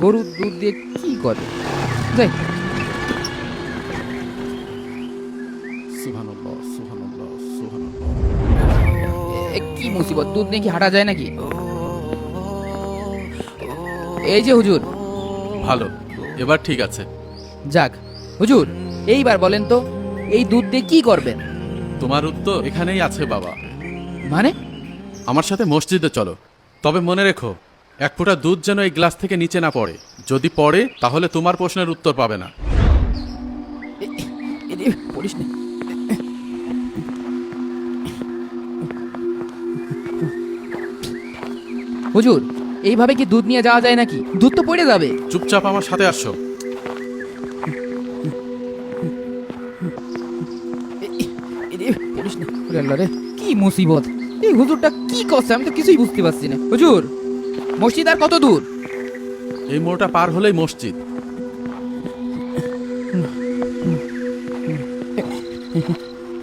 গরুর দুধ দিয়ে কি করে? যাই। সুবহানাল্লাহ, সুবহানাল্লাহ, সুবহানাল্লাহ। কি মুসিবত, দুধ নিয়ে কি হাঁটা যায় নাকি? এই যে হুজুর। ভালো, এবার ঠিক আছে। যাক হুজুর, এইবার বলেন তো এই দুধ দিয়ে কি করবেন? তোমার উত্তর এখানেই আছে বাবা। মানে? আমার সাথে মসজিদে চলো। তবে মনে রেখো, এক ফোঁটা দুধ যেন এই গ্লাস থেকে নিচে না পড়ে। যদি পড়ে তাহলে তোমার প্রশ্নের উত্তর পাবে না। পড়িস না। হুজুর, এইভাবে কি দুধ নিয়ে যাওয়া যায় নাকি? দুধ তো পড়ে যাবে। চুপচাপ আমার সাথে আসো। পড়িস না। ওরে আল্লাহ রে, কি মুসিবত! এই হুজুরটা কি করছে আমি তো কিছুই বুঝতে পারছি না। হুজুর, মসজিদ আর কত দূর? এই মোড়টা পার হলেই মসজিদ।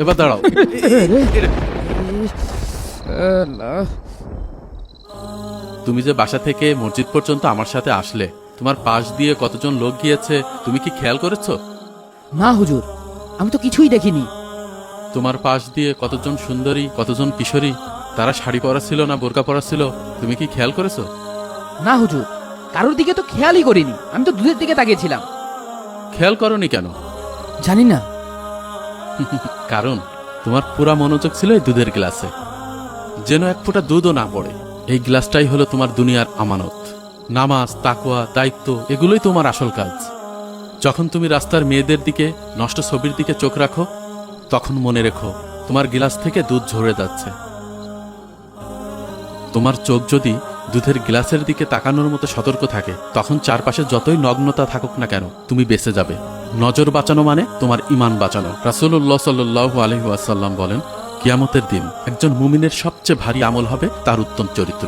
এবার দাঁড়াও। তুমি যে বাসা থেকে মসজিদ পর্যন্ত আমার সাথে আসলে, তোমার পাশ দিয়ে কতজন লোক গিয়েছে তুমি কি খেয়াল করেছো? না হুজুর, আমি তো কিছুই দেখিনি। তোমার পাশ দিয়ে কতজন সুন্দরী, কতজন কিশোরী, তারা শাড়ি পরা ছিল না বোরকা পরা ছিল, তুমি কি খেয়াল করেছো? না হুজুর, কারোর দিকে তো খেয়ালই করিনি। আমি তো দুধের দিকে তাকিয়েছিলাম। খেয়াল করনি কেন? জানি না। কারণ তোমার পুরা মনোযোগ ছিল এই দুধের গ্লাসে, যেন এক ফোঁটা দুধও না পড়ে। এই গ্লাসটাই হলো তোমার দুনিয়ার আমানত। নামাজ, তাকওয়া, দায়িত্ব, এগুলোই তোমার আসল কাজ। যখন তুমি রাস্তার মেয়েদের দিকে, নষ্ট ছবির দিকে চোখ রাখো, তখন মনে রেখো তোমার গ্লাস থেকে দুধ ঝরে যাচ্ছে। তোমার চোখ যদি দুধের গ্লাসের দিকে তাকানোর মতো সতর্ক থাকে, তখন চারপাশে যতই নগ্নতা থাকুক না কেন তুমি বেঁচে যাবে। নজর বাঁচানো মানে তোমার ঈমান বাঁচানো। রাসূলুল্লাহ সাল্লাল্লাহু আলাইহি ওয়াসাল্লাম বলেন, কিয়ামতের দিন একজন মুমিনের সবচেয়ে ভারী আমল হবে তার উত্তম চরিত্র।